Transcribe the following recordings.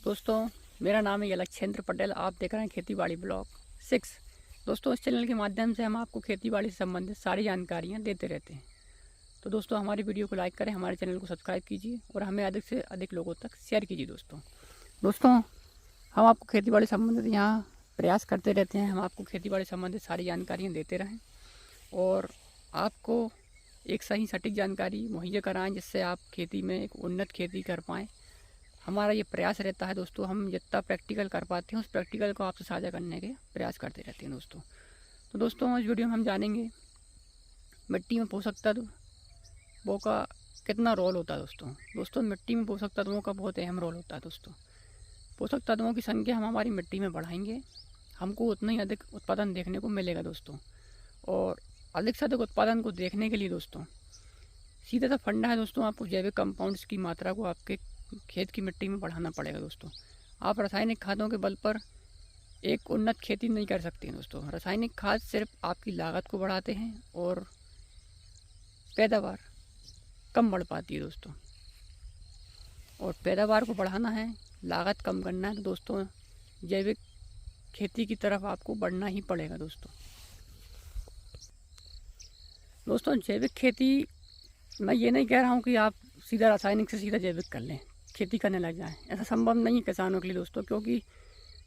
दोस्तों, मेरा नाम है लक्षेंद्र पटेल। आप देख रहे हैं खेती बाड़ी ब्लॉग 6। दोस्तों, इस चैनल के माध्यम से हम आपको खेती बाड़ी से संबंधित सारी जानकारियाँ देते रहते हैं। तो दोस्तों, हमारी वीडियो को लाइक करें, हमारे चैनल को सब्सक्राइब कीजिए और हमें अधिक से अधिक लोगों तक शेयर कीजिए। दोस्तों, हम आपको खेती बाड़ी संबंधित यहाँ प्रयास करते रहते हैं। हम आपको खेती बाड़ी संबंधित सारी जानकारियाँ देते रहें और आपको एक सही सटीक जानकारी मुहैया कराएँ, जिससे आप खेती में एक उन्नत खेती कर पाएँ। हमारा ये प्रयास रहता है दोस्तों, हम जितना प्रैक्टिकल कर पाते हैं उस प्रैक्टिकल को आपसे साझा करने के प्रयास करते रहते हैं दोस्तों। तो दोस्तों, इस वीडियो में हम जानेंगे मिट्टी में पोषक तत्वों का कितना रोल होता है। दोस्तों, मिट्टी में पोषक तत्वों का बहुत अहम रोल होता है। दोस्तों, पोषक तत्वों की संख्या हम हमारी मिट्टी में बढ़ाएंगे, हमको उतना ही अधिक उत्पादन देखने को मिलेगा दोस्तों। और अधिक से अधिक उत्पादन को देखने के लिए दोस्तों सीधा सा फंडा है दोस्तों, आपको जैविक कंपाउंड्स की मात्रा को आपके खेत की मिट्टी में बढ़ाना पड़ेगा दोस्तों। आप रासायनिक खादों के बल पर एक उन्नत खेती नहीं कर सकते हैं दोस्तों। रासायनिक खाद सिर्फ आपकी लागत को बढ़ाते हैं और पैदावार कम बढ़ पाती है दोस्तों। और पैदावार को बढ़ाना है, लागत कम करना है तो दोस्तों जैविक खेती की तरफ आपको बढ़ना ही पड़ेगा दोस्तों, जैविक खेती, मैं ये नहीं कह रहा हूँ कि आप सीधा रासायनिक से सीधा जैविक कर लें, खेती करने लग जाएं। ऐसा संभव नहीं है किसानों के लिए दोस्तों, क्योंकि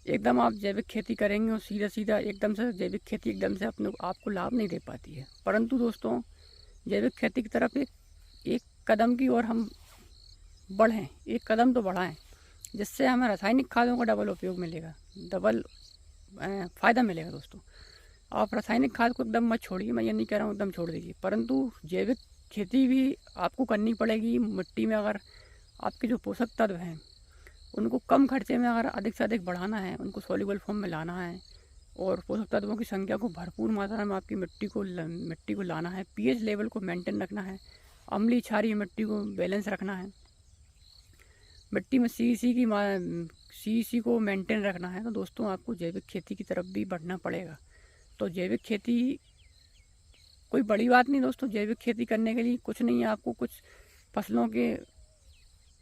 एकदम आप जैविक खेती करेंगे और सीधा एकदम से जैविक खेती एकदम से अपने आपको लाभ नहीं दे पाती है। परंतु दोस्तों, जैविक खेती की तरफ एक कदम की ओर हम बढ़ें, एक कदम तो बढ़ाएं, जिससे हमें रासायनिक खादों का डबल उपयोग मिलेगा, डबल फ़ायदा मिलेगा दोस्तों। आप रासायनिक खाद को एकदम मत छोड़िए, मैं ये नहीं कह रहा हूँ एकदम छोड़ दीजिए, परंतु जैविक खेती भी आपको करनी पड़ेगी। मिट्टी में अगर आपके जो पोषक तत्व हैं उनको कम खर्चे में अगर अधिक से अधिक बढ़ाना है, उनको सॉल्युबल फॉर्म में लाना है और पोषक तत्वों की संख्या को भरपूर मात्रा में आपकी मिट्टी को लाना है, पीएच लेवल को मेंटेन रखना है, अम्लीय क्षारीय मिट्टी को बैलेंस रखना है, मिट्टी में सीईसी को मेंटेन रखना है, तो दोस्तों आपको जैविक खेती की तरफ भी बढ़ना पड़ेगा। तो जैविक खेती कोई बड़ी बात नहीं दोस्तों। जैविक खेती करने के लिए कुछ नहीं है, आपको कुछ फसलों के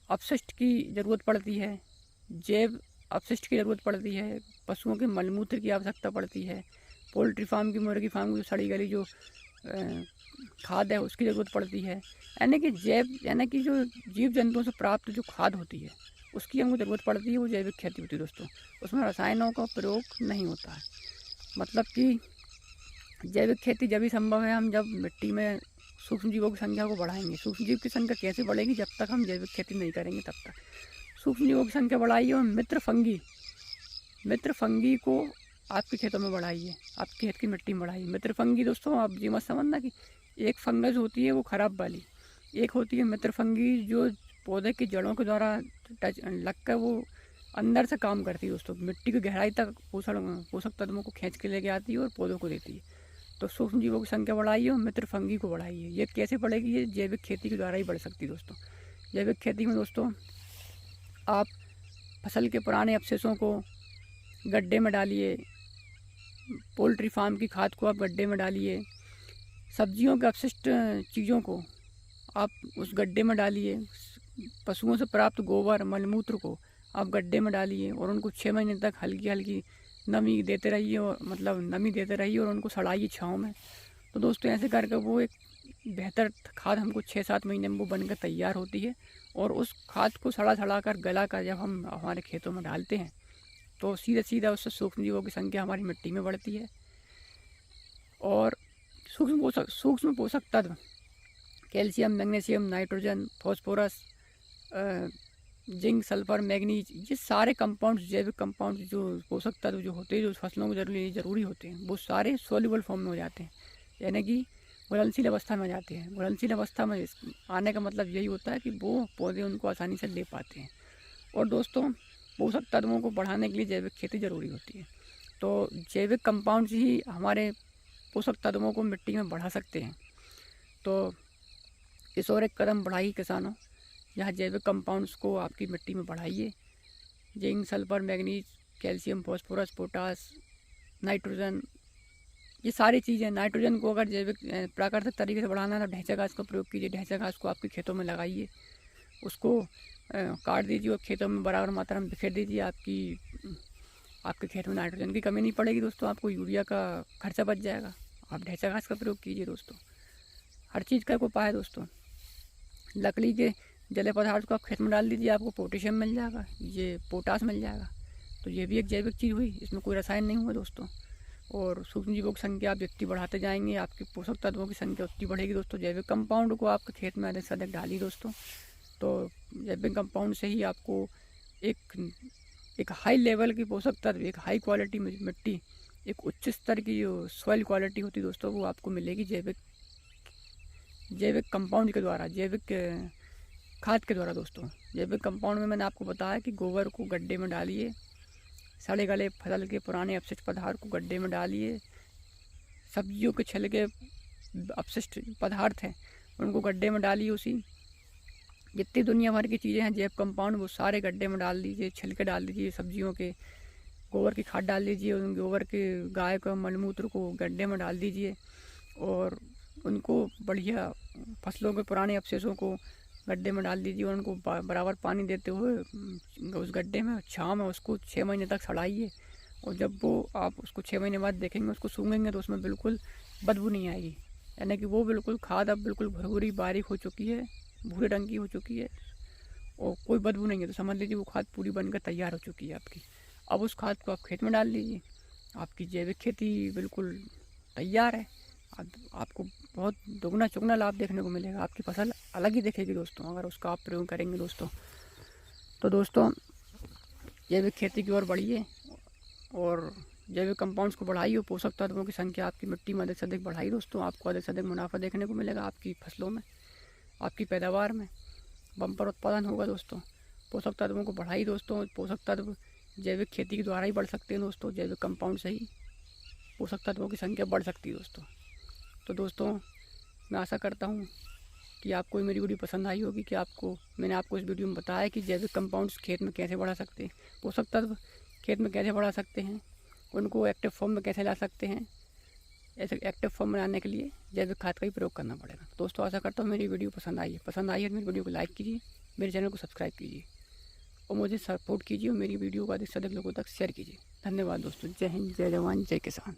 अपशिष्ट की ज़रूरत पड़ती है, जैव अपशिष्ट की ज़रूरत पड़ती है, पशुओं के मलमूत्र की आवश्यकता पड़ती है, पोल्ट्री फार्म की, मुर्गी फार्म की जो सड़ी गली जो खाद है उसकी ज़रूरत पड़ती है। यानी कि जो जीव जंतुओं से प्राप्त जो खाद होती है उसकी हमको ज़रूरत पड़ती है, वो जैविक खेती होती है दोस्तों। उसमें रसायनों का प्रयोग नहीं होता है। मतलब कि जैविक खेती जब ही संभव है हम जब मिट्टी में सूक्ष्म जीवों की संख्या को बढ़ाएंगे। सूक्ष्म जीव की संख्या कैसे बढ़ेगी? जब तक हम जैविक खेती नहीं करेंगे तब तक। सूक्ष्म जीवों की संख्या बढ़ाइए और मित्र फंगी को आपके खेतों में बढ़ाइए, आपके खेत की मिट्टी में बढ़ाइए। मित्र फंगी दोस्तों, आप जी मत समझना कि एक फंगस होती है वो खराब वाली, एक होती है मित्र फंगी जो पौधे की जड़ों के द्वारा टच लग कर वो अंदर से काम करती है दोस्तों, मिट्टी की गहराई तक पोषक तत्वों को खींच के लेके आती है और पौधों को देती है। तो सूक्ष्म जीवों की संख्या बढ़ाइए और मित्र फंगी को बढ़ाइए। ये कैसे बढ़ेगी? ये जैविक खेती के द्वारा ही बढ़ सकती है दोस्तों। जैविक खेती में दोस्तों आप फसल के पुराने अवशेषों को गड्ढे में डालिए, पोल्ट्री फार्म की खाद को आप गड्ढे में डालिए, सब्जियों के अपशिष्ट चीज़ों को आप उस गड्ढे में डालिए, पशुओं से प्राप्त गोबर मलमूत्र को आप गड्ढे में डालिए और उनको 6 महीने तक हल्की हल्की नमी देते रहिए और उनको सड़ाइए छाँव में। तो दोस्तों ऐसे करके वो एक बेहतर खाद हमको 6-7 महीने में वो बनकर तैयार होती है। और उस खाद को सड़ा कर गला कर जब हम हमारे खेतों में डालते हैं तो सीधा उससे सूक्ष्म जीवों की संख्या हमारी मिट्टी में बढ़ती है। और सूक्ष्म पोषक तत्व calcium, magnesium, nitrogen, phosphorus, zinc, sulphur, manganese, ये सारे कंपाउंड्स, जैविक कंपाउंड जो पोषक तत्व जो होते हैं जो फसलों को ज़रूरी होते हैं, वो सारे सॉल्युबल फॉर्म में हो जाते हैं, यानी कि घुलनशील अवस्था में जाते हैं। घुलनशील अवस्था में आने का मतलब यही होता है कि वो पौधे उनको आसानी से ले पाते हैं। और दोस्तों, पोषक तत्वों को बढ़ाने के लिए जैविक खेती ज़रूरी होती है। तो जैविक कंपाउंड्स ही हमारे पोषक तत्वों को मिट्टी में बढ़ा सकते हैं। तो इस और एक कदम बढ़ाइए किसानों, यहाँ जैविक कंपाउंड्स को आपकी मिट्टी में बढ़ाइए। Zinc, sulphur, manganese, calcium, phosphorus, potash, nitrogen, ये सारी चीज़ें। नाइट्रोजन को अगर जैविक प्राकृतिक तरीके से बढ़ाना है तो ढैंचा घास का प्रयोग कीजिए, ढैंचा घास को आपके खेतों में लगाइए। उसको काट दीजिए और खेतों में बराबर मात्रा में बिखेर दीजिए। आपके खेत में नाइट्रोजन की कमी नहीं पड़ेगी दोस्तों, आपको यूरिया का खर्चा बच जाएगा। आप ढैंचा घास का प्रयोग कीजिए दोस्तों। हर चीज़ का एक उपाय है दोस्तों। लकड़ी के जले पदार्थ को आप खेत में डाल दीजिए, आपको पोटेशियम मिल जाएगा, ये पोटास मिल जाएगा। तो ये भी एक जैविक चीज़ हुई, इसमें कोई रसायन नहीं हुआ दोस्तों। और सूक्ष्म जीवों की संख्या आप जितनी बढ़ाते जाएंगे, आपके पोषक तत्वों की संख्या उतनी बढ़ेगी दोस्तों। जैविक कंपाउंड को आपके खेत में अधिक से अधिक डालिए दोस्तों। तो जैविक कंपाउंड से ही आपको एक हाई लेवल की पोषक तत्व, एक हाई क्वालिटी मिट्टी, एक उच्च स्तर की जो सॉइल क्वालिटी होती है दोस्तों, वो आपको मिलेगी जैविक कंपाउंड के द्वारा, जैविक खाद के द्वारा दोस्तों। जैविक कंपाउंड में मैंने आपको बताया कि गोबर को गड्ढे में डालिए, सड़े गले फसल के पुराने अपशिष्ट पदार्थ को गड्ढे में डालिए, सब्जियों के छिलके अपशिष्ट पदार्थ हैं उनको गड्ढे में डालिए। उसी जितनी दुनिया भर की चीज़ें हैं जैव कंपाउंड, वो सारे गड्ढे में डाल दीजिए, छिलके डाल दीजिए सब्जियों के, गोबर की खाद डाल दीजिए, उन गोबर के गाय का मलमूत्र को गड्ढे में डाल दीजिए और उनको बढ़िया फसलों के पुराने अवशेषों को गड्ढे में डाल दीजिए। उनको बराबर पानी देते हुए उस गड्ढे में छाँव में उसको 6 महीने तक सड़ाइए। और जब वो आप उसको 6 महीने बाद देखेंगे, उसको सूंघेंगे तो उसमें बिल्कुल बदबू नहीं आएगी, यानी कि वो बिल्कुल खाद अब बिल्कुल भुरभुरी बारीक हो चुकी है, भूरे रंग की हो चुकी है और कोई बदबू नहीं है। तो समझ लीजिए वो खाद पूरी बनकर तैयार हो चुकी है आपकी। अब उस खाद को आप खेत में डाल लीजिए, आपकी जैविक खेती बिल्कुल तैयार है। आपको बहुत दुगना चुगना लाभ देखने को मिलेगा, आपकी फसल अलग ही दिखेगी दोस्तों अगर उसका आप प्रयोग करेंगे दोस्तों। तो दोस्तों जैविक खेती की ओर बढ़िए और जैविक कंपाउंड्स को बढ़ाइए और पोषक तत्वों की संख्या आपकी मिट्टी में अधिक से अधिक बढ़ाइए दोस्तों। आपको अधिक से अधिक मुनाफा देखने को मिलेगा आपकी फसलों में, आपकी पैदावार में बम्पर उत्पादन होगा दोस्तों। पोषक तत्वों को बढ़ाइए दोस्तों। पोषक तत्व जैविक खेती के द्वारा ही बढ़ सकते हैं दोस्तों, जैविक कंपाउंड से ही पोषक तत्वों की संख्या बढ़ सकती है दोस्तों। तो दोस्तों मैं आशा करता हूँ कि आपको मेरी वीडियो पसंद आई होगी, कि मैंने आपको इस वीडियो में बताया कि जैविक कंपाउंड्स खेत में कैसे बढ़ा सकते हैं, पोषक तत्व खेत में कैसे बढ़ा सकते हैं, उनको एक्टिव फॉर्म में कैसे ला सकते हैं। ऐसे एक्टिव फॉर्म में लाने के लिए जैविक खाद का ही प्रयोग करना पड़ेगा। दोस्तों आशा करता हूँ मेरी वीडियो पसंद आई है तो मेरी वीडियो को लाइक कीजिए, मेरे चैनल को सब्सक्राइब कीजिए और मुझे सपोर्ट कीजिए और मेरी वीडियो को अधिक से अधिक लोगों तक शेयर कीजिए। धन्यवाद दोस्तों। जय हिंद, जय जवान, जय किसान।